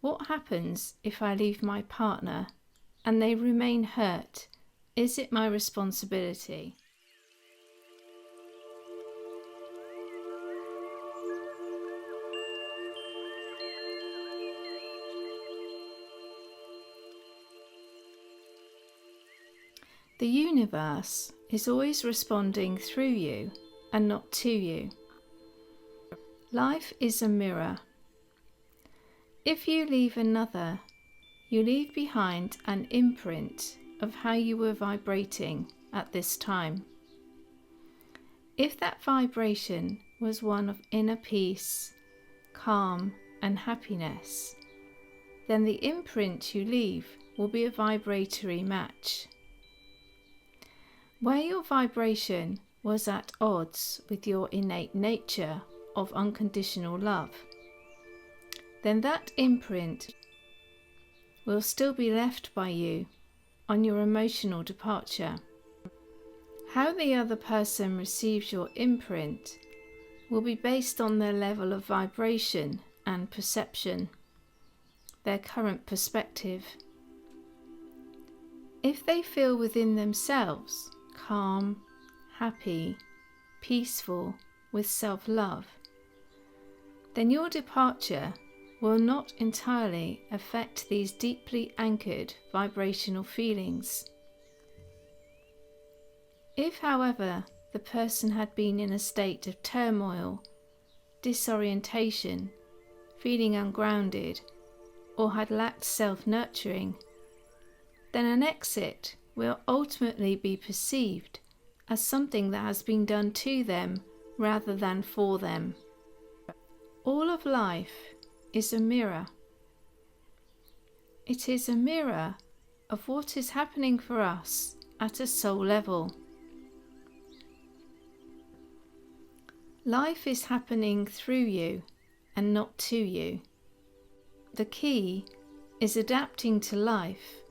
What happens if I leave my partner and they remain hurt? Is it my responsibility? The universe is always responding through you and not to you. Life is a mirror. If you leave another, you leave behind an imprint of how you were vibrating at this time. If that vibration was one of inner peace, calm, and happiness, then the imprint you leave will be a vibratory match. Where your vibration was at odds with your innate nature of unconditional love, then that imprint will still be left by you on your emotional departure. How the other person receives your imprint will be based on their level of vibration and perception, their current perspective. If they feel within themselves calm, happy, peaceful, with self-love, then your departure will not entirely affect these deeply anchored vibrational feelings. If, however, the person had been in a state of turmoil, disorientation, feeling ungrounded, or had lacked self-nurturing, then an exit will ultimately be perceived as something that has been done to them rather than for them. All of life is a mirror. It is a mirror of what is happening for us at a soul level. Life is happening through you and not to you. The key is adapting to life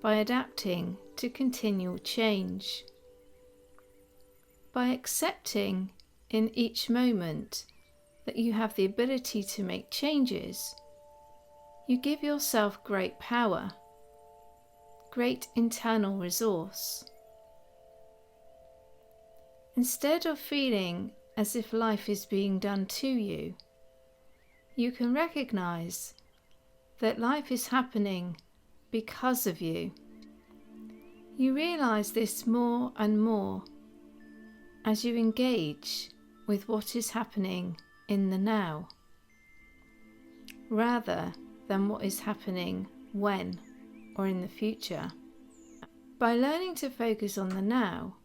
by adapting to continual change. By accepting in each moment that you have the ability to make changes, you give yourself great power, great internal resource. Instead of feeling as if life is being done to you, you can recognize that life is happening because of you. You realize this more and more as you engage with what is happening in the now, rather than what is happening when or in the future. By learning to focus on the now,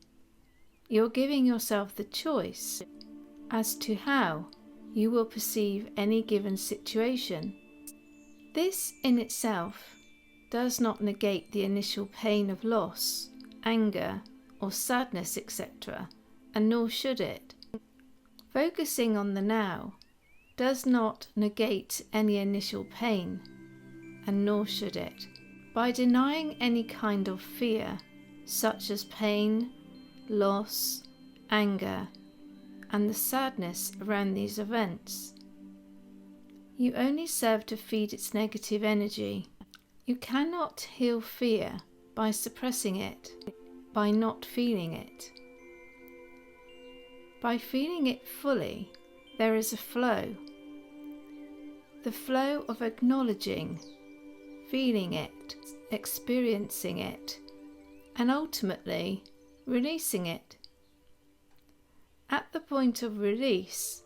you're giving yourself the choice as to how you will perceive any given situation. This in itself does not negate the initial pain of loss, anger, or sadness, etc., and nor should it. Focusing on the now does not negate any initial pain, and nor should it. By denying any kind of fear, such as pain, loss, anger, and the sadness around these events, you only serve to feed its negative energy. You cannot heal fear by suppressing it, by not feeling it. By feeling it fully, there is a flow. The flow of acknowledging, feeling it, experiencing it, and ultimately releasing it. At the point of release,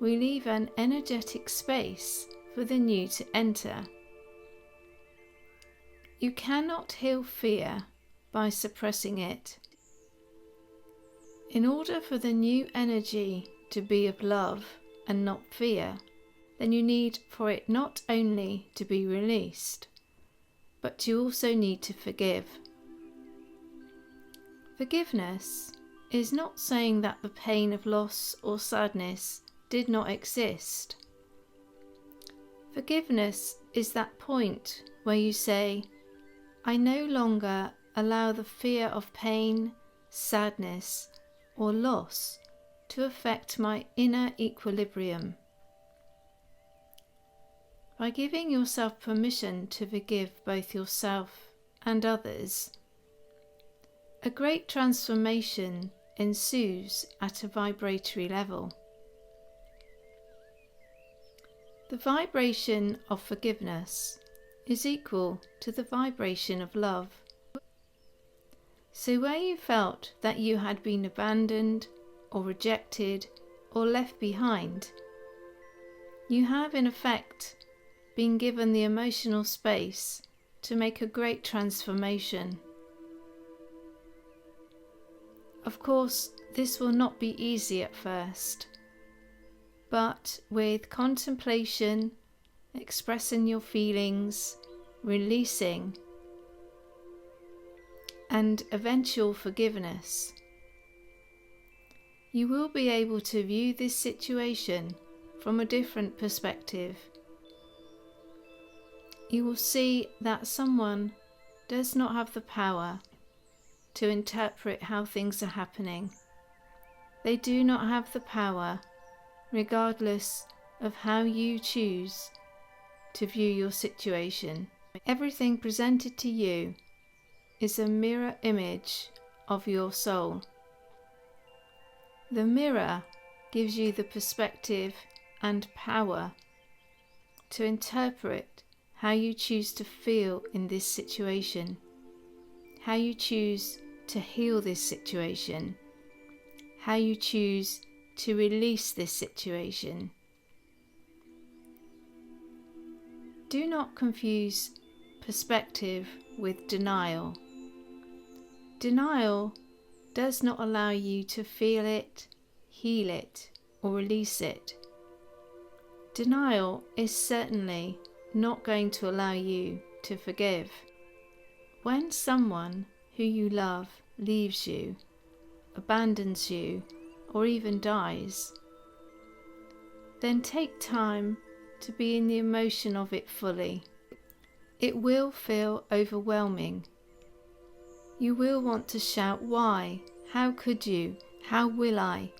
we leave an energetic space for the new to enter. You cannot heal fear by suppressing it. In order for the new energy to be of love and not fear, then you need for it not only to be released, but you also need to forgive. Forgiveness is not saying that the pain of loss or sadness did not exist. Forgiveness is that point where you say, I no longer allow the fear of pain, sadness, or loss to affect my inner equilibrium. By giving yourself permission to forgive both yourself and others, a great transformation ensues at a vibratory level. The vibration of forgiveness is equal to the vibration of love. So where you felt that you had been abandoned or rejected or left behind, you have in effect been given the emotional space to make a great transformation. Of course, this will not be easy at first, but with contemplation, expressing your feelings, releasing, and eventual forgiveness, you will be able to view this situation from a different perspective. You will see that someone does not have the power to interpret how things are happening. They do not have the power, regardless of how you choose to view your situation. Everything presented to you is a mirror image of your soul. The mirror gives you the perspective and power to interpret how you choose to feel in this situation, how you choose to heal this situation, how you choose to release this situation. Do not confuse perspective with denial. Denial does not allow you to feel it, heal it, or release it. Denial is certainly not going to allow you to forgive. When someone who you love leaves you, abandons you, or even dies, then take time to be in the emotion of it fully. It will feel overwhelming. You will want to shout, "Why? How could you? How will I?"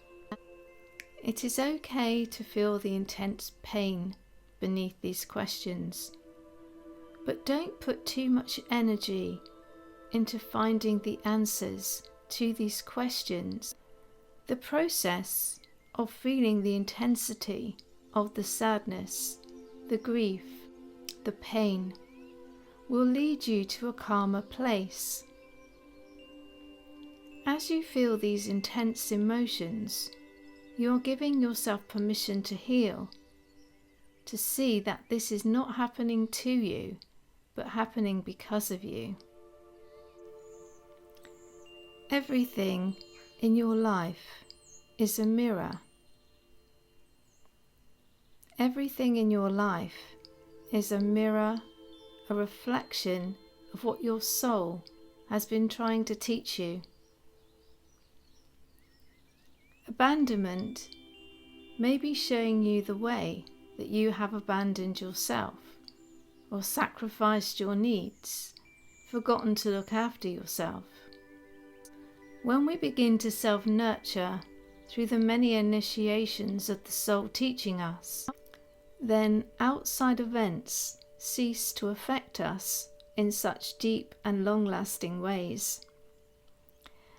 It is okay to feel the intense pain beneath these questions, but don't put too much energy into finding the answers to these questions. The process of feeling the intensity of the sadness, the grief, the pain will lead you to a calmer place. As you feel these intense emotions, you are giving yourself permission to heal, to see that this is not happening to you, but happening because of you. Everything in your life is a mirror. Everything in your life is a mirror, a reflection of what your soul has been trying to teach you. Abandonment may be showing you the way that you have abandoned yourself, or sacrificed your needs, forgotten to look after yourself. When we begin to self-nurture through the many initiations of the soul teaching us, then outside events cease to affect us in such deep and long-lasting ways.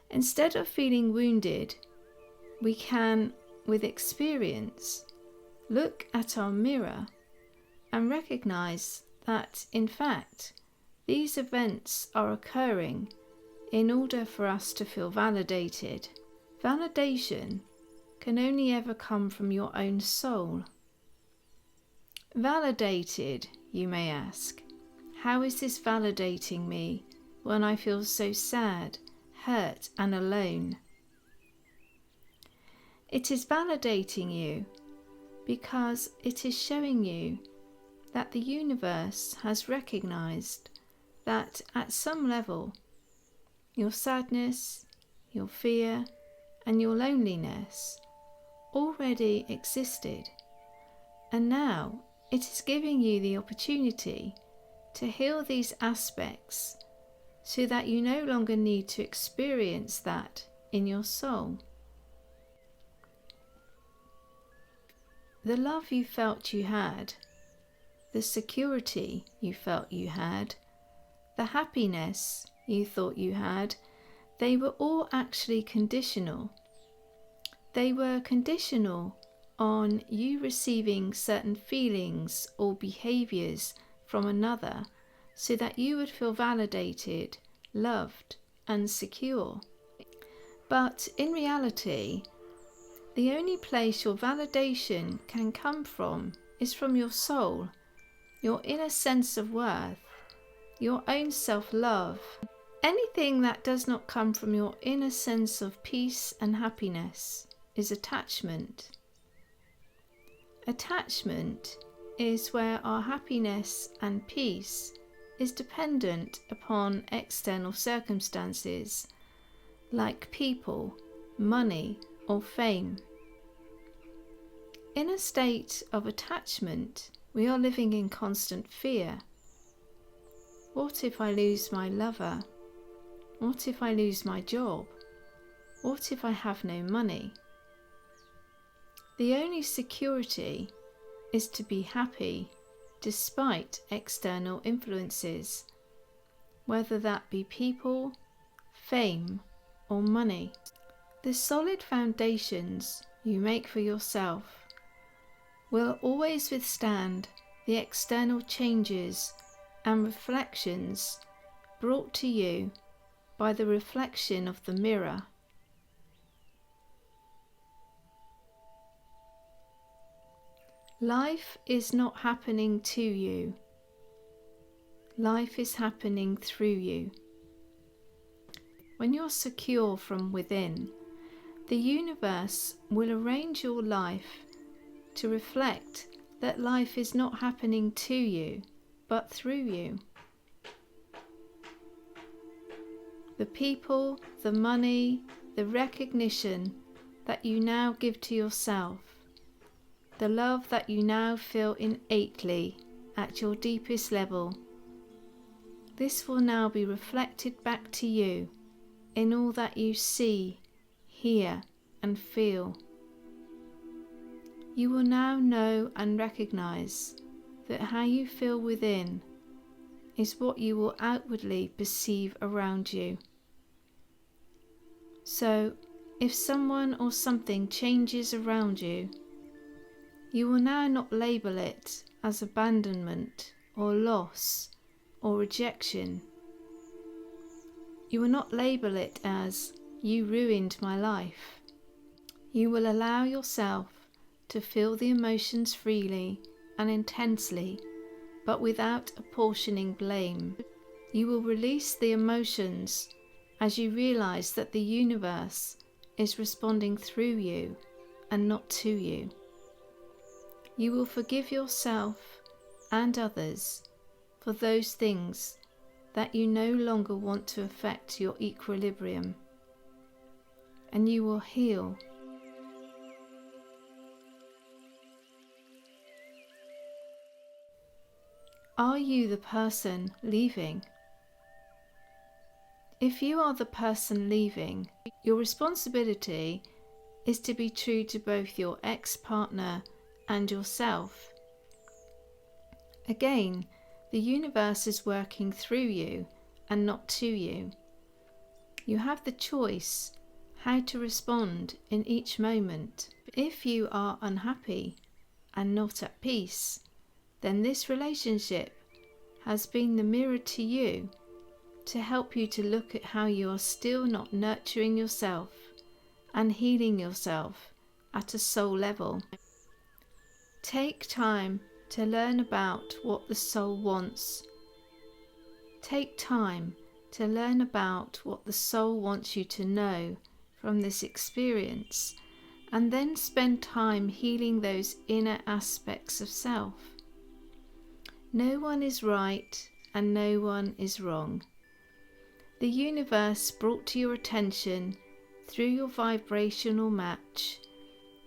Instead of feeling wounded, we can, with experience, look at our mirror and recognize that, in fact, these events are occurring in order for us to feel validated. Validation can only ever come from your own soul. Validated, you may ask. How is this validating me when I feel so sad, hurt, and alone? It is validating you because it is showing you that the universe has recognized that at some level your sadness, your fear, and your loneliness already existed, and now it is giving you the opportunity to heal these aspects so that you no longer need to experience that in your soul. The love you felt you had the security you felt you had, the happiness you thought you had, they were all actually conditional. They were conditional on you receiving certain feelings or behaviours from another so that you would feel validated, loved and secure. But in reality, the only place your validation can come from is from your soul, your inner sense of worth, your own self-love. Anything that does not come from your inner sense of peace and happiness is attachment. Attachment is where our happiness and peace is dependent upon external circumstances, like people, money, or fame. In a state of attachment, we are living in constant fear. What if I lose my lover? What if I lose my job? What if I have no money? The only security is to be happy despite external influences, whether that be people, fame, or money. The solid foundations you make for yourself will always withstand the external changes and reflections brought to you by the reflection of the mirror. Life is not happening to you. Life is happening through you. When you're secure from within, the universe will arrange your life to reflect that life is not happening to you, but through you. The people, the money, the recognition that you now give to yourself, the love that you now feel innately at your deepest level, this will now be reflected back to you in all that you see, hear, and feel. You will now know and recognize that how you feel within is what you will outwardly perceive around you. So, if someone or something changes around you, you will now not label it as abandonment or loss or rejection. You will not label it as, "You ruined my life." You will allow yourself to feel the emotions freely and intensely, but without apportioning blame. You will release the emotions as you realize that the universe is responding through you and not to you. You will forgive yourself and others for those things that you no longer want to affect your equilibrium, and you will heal. Are you the person leaving? If you are the person leaving, your responsibility is to be true to both your ex-partner and yourself. Again, the universe is working through you and not to you. You have the choice how to respond in each moment. If you are unhappy and not at peace, then this relationship has been the mirror to you to help you to look at how you are still not nurturing yourself and healing yourself at a soul level. Take time to learn about what the soul wants. Take time to learn about what the soul wants you to know from this experience, and then spend time healing those inner aspects of self. No one is right and no one is wrong. The universe brought to your attention through your vibrational match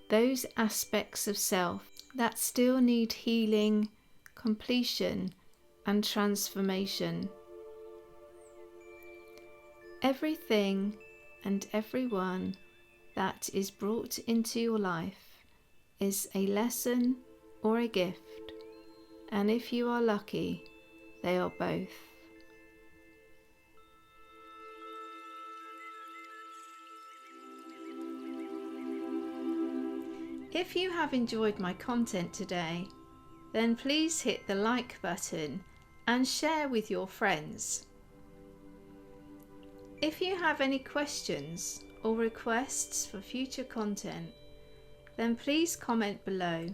those aspects of self that still need healing, completion, and transformation. Everything and everyone that is brought into your life is a lesson or a gift, and if you are lucky, they are both. If you have enjoyed my content today, then please hit the like button and share with your friends. If you have any questions or requests for future content, then please comment below.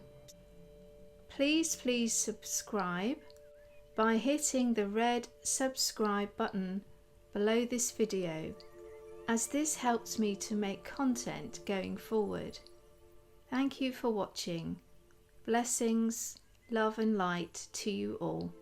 Please subscribe by hitting the red subscribe button below this video, as this helps me to make content going forward. Thank you for watching. Blessings, love and light to you all.